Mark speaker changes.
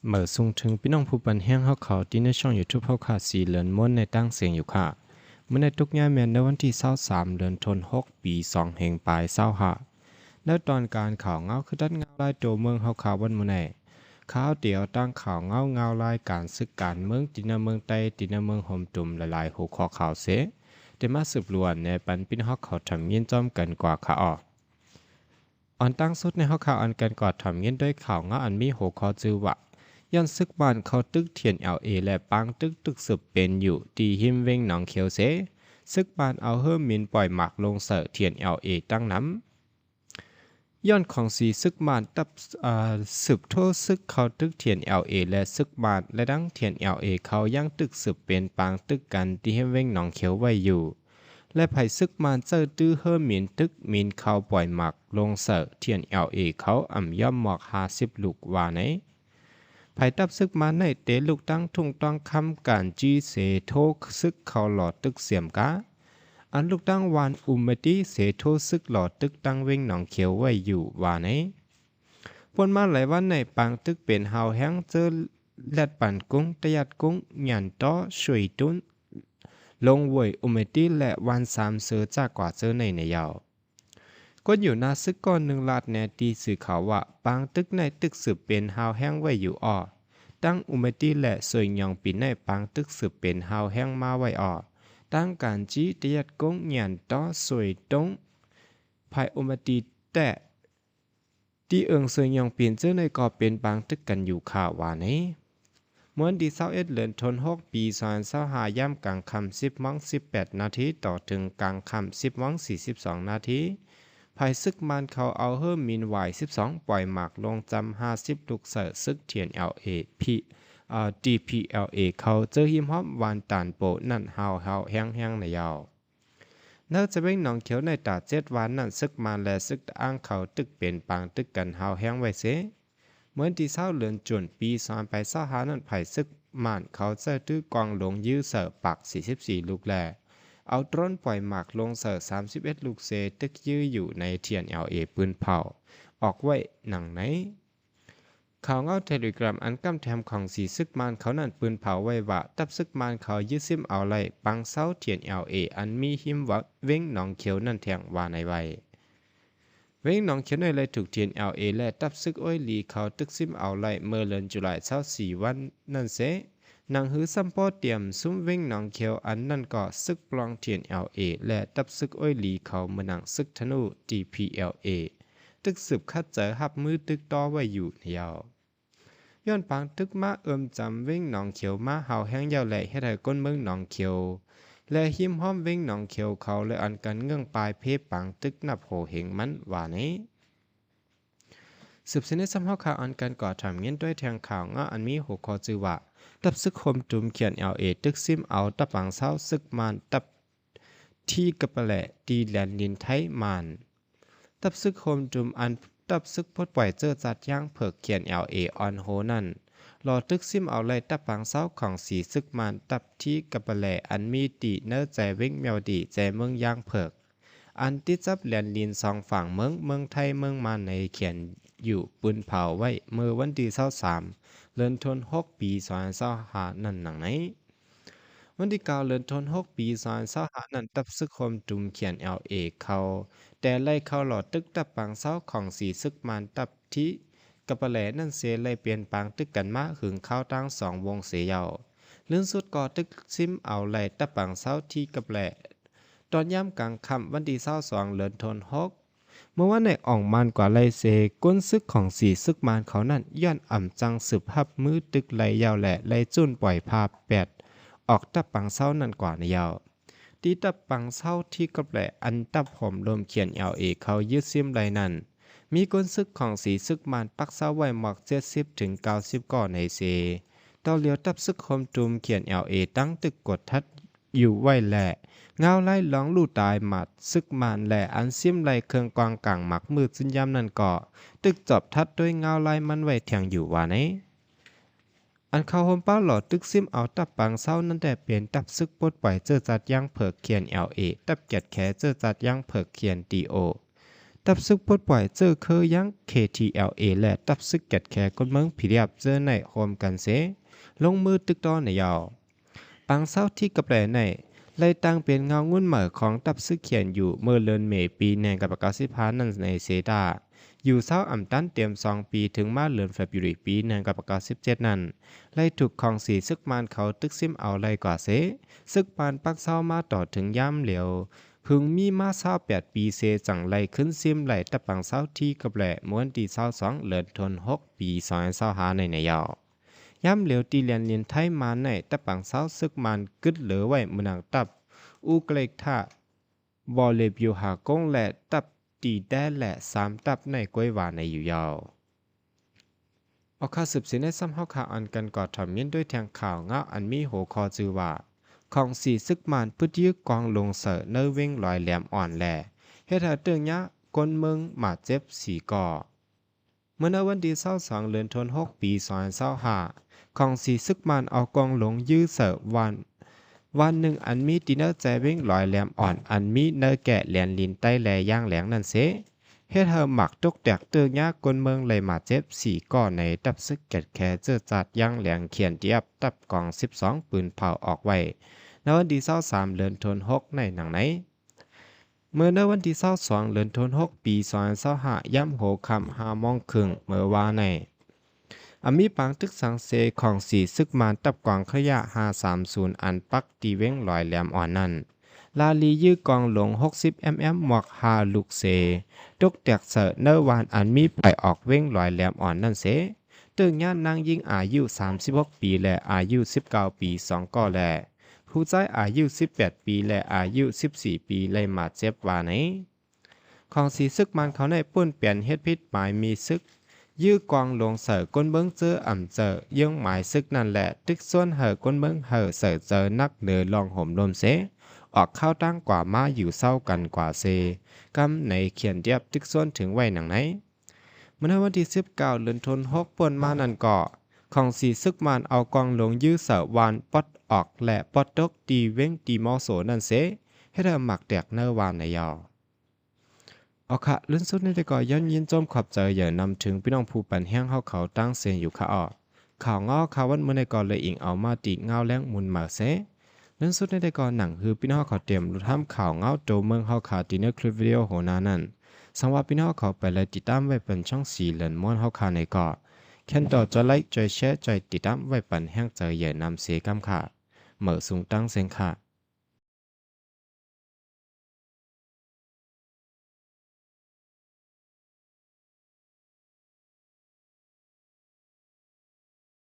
Speaker 1: เหมื่อส่งถึงพี่น้องผู้ปันแห้งเฮาเขาที่ในช่อง YouTube เฮาค่ะสีเหลือนม้วนในตั้งเสียงอยู่ค่ะเมื่อในทุกย่าแมนในวันที่23เดือนธันวาคมปี2แห่งปลาย25แล้วตอนการข่าวเงาคือดันเงาลายตัวเมืองเฮาข่าววันมื้อไหนข่าวเดียวตั้งข่าวเงาลายการศึกการเมืองตินาเมืองใต้ตินาเมืองห่มตุ่มหลายๆหัวข้อข่าวเสแต่มาสืบล้วนในปันพี่น้องเฮาเขาทำเย็นจอมกันกว่าค่ะอันตั้งสุดในข่าวอันกันกอดทำเย็นด้วยข่าวเงาอันมีหัวข้อจือว่าย้อนซึกบ้านเขาตึกเทียนLAและปังตึกสืบเป็นอยู่ตีหิมเวงหนองเขียวเสซึกบ้านเอาเฮิ่มมินปล่อยหมักลงเสอเทียนLAตั้งน้ำย้อนของสีซึกบ้านตับสืบโทษซึกเขาตึกเทียนLAและซึกบ้านและดังเทียนLAเขายังตึกสืบเป็นปางตึกกันตีหิมเวงหนองเขียวไว้อยู่และไผ่ซึกมานเจอตื้อเฮิ่มมินตึกมินเขาปล่อยหมักลงเสอเทียนLAเขาอ่ำย่อมหมอก50ลูกว่าไหนภายตับซึกมาในเตลูกตั้งทุ่งต้องคำการจีเสโทซึกเขาหลอดตึกเสียมกาอันลูกตั้งวานอุมติเสโทซึกหลอดตึกตั้งเว้งหนองเขียวไว้อยู่ว่าไหนปนมาหลายวันในปางตึกเป็นเฮาแห้งเจอแลดปั่นกุ้งตะยัดกุ้งหยันต้อช่วยตุ้นลงเวยอุมติและวัน3เสือจากกว่าเจอในยาวก็อยู่นาซึกก้อนหนึ่งลาดแนตีสื่อข่าวว่าปางตึกในตึกสืบเป็นฮาวแห้งไว้อยู่ตั้งอุมติและสวยยองปีในปางตึกสืบเป็นฮาวแห้งมาไว้ตั้งการจีเตียดกงหยันต้อสวยตงภายอุมติแต่ที่เอิงสวยยองปีนเจ้าในก็เป็นปางตึกกันอยู่ข่าวว่านี้เมื่อดี21เดือนธันวาคมปี2025ย่ำกลางค่ำ10:18 นาทีต่อถึงกลางค่ำ10:42 นาทีภายซึกมันเขาเอาเฮิ่มมินไหว12ปล่อยหมากลงจำ50ลูกเสือซึกเทียนLA DPLA เขาเจอหิมฮอมวานตานโปนั่นเฮาแห้งในยาวเนื่อจะเว้งหนองเขียวในตา7วันนั่นซึกมันและซึกอ้างเขาตึกเป็นปางตึกกันเฮาแห้งไว้เสเหมือนที่20เดือนจุนปี2025นั่นไผ่ซึกมันเขาเจอตื้อกองหลงยื้อเสือปัก44ลูกแลเอาตร้นปล่อยหมากลงเสิร์31ลูกเซตึกยื้ออยู่ในเทียนLAปืนเผาออกไว้หนังไหนข่าวเงาเทเลกราฟอันกำแถมของสีซึกมานเขานั่นปืนเผาไว้ว่าตับซึกมานเขายื้อซิมเอาไล่ปังเซาเทียนLAอันมีหิมวักเว้งหนองเขียวนั่นแทงว่าในไว้เว้งหนองเขียวในไล่ถูกเทียนLAและตับซึกอ้อยหลีเขาตึกซิมเอาไล่เมื่อเดือนจุลาย24วันนั่นเสนางหือซัมปอเตรียมซุ้มเว้งหนองเขียวอันนั่นก็ซึกปลองเทียนLAและตับซึกอ้อยหลีเขาเมื่อนังซึกธนู DPLA ตึกสืบคัดเจอหับมือตึกต่อไว้อยู่ยาวย้อนปางตึกมาจำเว้งหนองเขียวมาเฮาแห้งยาวแหล่เฮ็ดให้ก้นเมืองหนองเขียวและหิมห้อมเว้งหนองเขียวเขาและอันกันเงื่องปลายเพปางตึกนับโหเหงมันว่านี้สืบเสนอซ้ำเฮาข่าวอันกันก่อทำเงี้ยด้วยแทงข่าวงาอันมีหัวข้อจือว่าตับซึกคมจุ่มเขียนLAตึกซิมเอาตับฝังเศร้าซึกมานตับที่กระปะแหละดีแลนลินไทยมานตับซึกคมจุ่มอันตับซึกพดปล่อยเจอจัดย่างเผิกเขียนLAออนโฮนั่นรอตึกซิมเอาไล่ตับฝังเศร้าของสีซึกมานตับที่กระปะแหละอันมีตีเนื้อใจเว้งแมวดีใจเมืองย่างเผิกอันที่จับแลนลิน2ฝั่งเมืองไทยเมืองมานในเขียนอยู่ปืนเผาไว้เมื่อวันที่23เดือนธันวาคมปี2025นั่นหนังไหนวันที่9เดือนธันวาคมปี2025นั่นตับซึกคมจุ่มเขียนLAเขาแต่ไล่เข้าหลอดตึกตับปางเศร้าของสีซึกมานตับที่กระปะแหลนั่นเสไล่เปลี่ยนปางตึกกันมาหึงเข้าตั้ง2วงเสียาวลื่นสุดก่อตึกซิมเอาไล่ตับปางเศร้าที่กระปะแหลตอนย่ำกลางค่ำวันที่22เดือนธันวาคมเมื่อว่าในอ่องมันกว่าไลเซก้นซึกของสีซึกมานเขานั่นย้อนอ่ำจังสืบหับมือตึกไหลยาวแหละไหลจุนปล่อยภาพ8ออกตับปังเศร้านั่นกว่าในยาวตีตับปังเศร้าที่กระแหลอันตับหอมลมเขียนLAเขายืดซิมไหลนั่นมีก้นซึกของสีซึกมานปักเศร้าไว้หมอก70ถึง90ก่อนในเซต่อเลียวตับซึกคมจุมเขียนLAตั้งตึกกดทัดอยู่ไว้แหละเงาไล่ล้องลู่ตายหมัดซึกมานและอันซิมไล่เครื่องกวางกลางหมักมืดสิ้นยำนั่นก่อตึกจอบทัดด้วยเงาไล่มันไว้แทงอยู่ว่าไหนอันเขาโฮมเป้าหลอดตึกซิมเอาตับปังเศร้านั่นแต่เปลี่ยนตับซึกปดปล่อยเจอจัดย่างเผิกเขียนLAตับเกียดแขเจอจัดย่างเผิกเขียนDO ตับซึกปลดปล่อยเจอเคยยัง KTLA และตับซึกแกดแคก้นเมืองผีเรียบเจอในโฮมกันเสลงมือตึกต้อนในยาวปังเศร้าที่กับแหล่ในไล่ตั้งเป็นเงางุ่นเหม่อของตับซึกเขียนอยู่เมื่อเลือนเมปีแนงกับประกาศสิพานันในเซดาอยู่เศร้าอ่ำตันเตรียม2 ปีถึงมาเลือนเฟบรุรีปีแนงกับประกาศ17นั้นไล่ถูกของสีซึกมานเขาตึกซิมเอาไล่กว่าเสซึกปานปักเศร้ามาต่อถึงย่ำเหลียวพึงมีมา28 ปีเซจังไล่ขึ้นซิมไล่ตะปังเศร้าที่กับแหล่ม้วนที่22เลือนทน6 ปี2025ในยาวย่ำเหลียวตีเลียนเลียนไทยมาในตะปังเศร้าซึกมันกึดเหลือไว้มือนังตับอูเกลกท่าบอเลบิวหากงและตับตีแด้และ3 ตับในกล้วยหวานในอยู่ยาวเอาข่าวสืบสินในซ้ำเฮาข่าวอันกันกอดถอมเมียนด้วยแทงข่าวเงาอันมีโหคอจือว่าของสีซึกมันพืชยึกกองลงเสอเนอเว้งลอยแหลมอ่อนแหล่เฮ็ดให้เตืองยะกนเมืองหมาเจ็บ4 ก่อเมื่อวันที่22เดือนธันวาคมปี2025ของสีซึกมันเอากองหลงยื้อเสอวันหนึ่งอันมีดินเนอร์ใจเว้งลอยแหลมอ่อนอันมีเนอแกะแหลนลินใต้แลย่างแหลงนั่นเสเฮ็ดเฮาหมักตกแตกเตือยากนเมืองเลยมาเจ็บ4 ก่อในตับซึกแกดแคเจอจัดย่างแหลงเขียนเทียบตับกอง12ปืนเผาออกไว้ในวันที่23เดือนธันวาคมในหนังไหนเมื่อในวันที่22เดือนธันวาคมปี2025ย่ำโหค่ำ5 โมงครึ่งเมื่อวานในมีปังตึกสังเซของสีซึกมานตับกองขยะ530อันปักตีเว้งลอยแหลมอ่อนนั่นลาลียื้อกองหลง60 mm หมวก5 ลูกเซตกแตกเสอเนอวานอันมีไปออกเว้งลอยแหลมอ่อนนั่นเสตึงย่านนางยิงอายุ36 ปีและอายุ19 ปี2 ก่อแลผู้ใจอายุ18 ปีและอายุ14 ปีเลยมาเจ็บว่าไหนของสีซึกมันเขาในป่นเปลี่ยนเฮ็ดพิษหมายมีซึกยื้อกองลงเสือก้นเบิ้งเจออ่ำเจอยื่งหมายซึกนั่นแหละตึกส่วนเหอก้นเบิ้งเหอเสือเจอนักเนือลองห่มลมเสออกเข้าตั้งกว่ามาอยู่เศร้ากันกว่าเซกำในเขียนเดียบตึกส่วนถึงไว้หนังไหนเมื่อวันที่19เดือนธันวาคมป่นมานั่นก่อของสีซึกมันเอากองลงยื้อเสือวานปอดออกและปอดตกตีเว้งตีมอโสนั่นเสให้เธอหมักแตกเนื้อวานในยอเอาค่ะลุ้นสุดในแต่ก่อย้อนยินจมขอบใจอย่านำถึงพี่น้องผู้ปันแห้งเขาตั้งเสียงอยู่ค่ะอ้อข่าวง้อข่าววันเมื่อในก่อนเลยอิงเอามาติเงาแรงมุนมาเสลุ้นสุดในแต่ก่อนหนังคือพี่น้องเขาเตรียมรู้ทำข่าวเงาโตเมืองเขาขาตีเนอร์คลิปวิดีโอโหนานั้นสังว่าพี่น้องเขาไปเลยติดตามไว้เป็นช่องสีเหลือนม้วนเขาขาในก่อแค่ต่อจะไลค์จอยแชร์จอยติดตามไว้ปันแห้งใจอย่านำเสียกำค่ะเหมือสูงตั้งเสียงค่ะ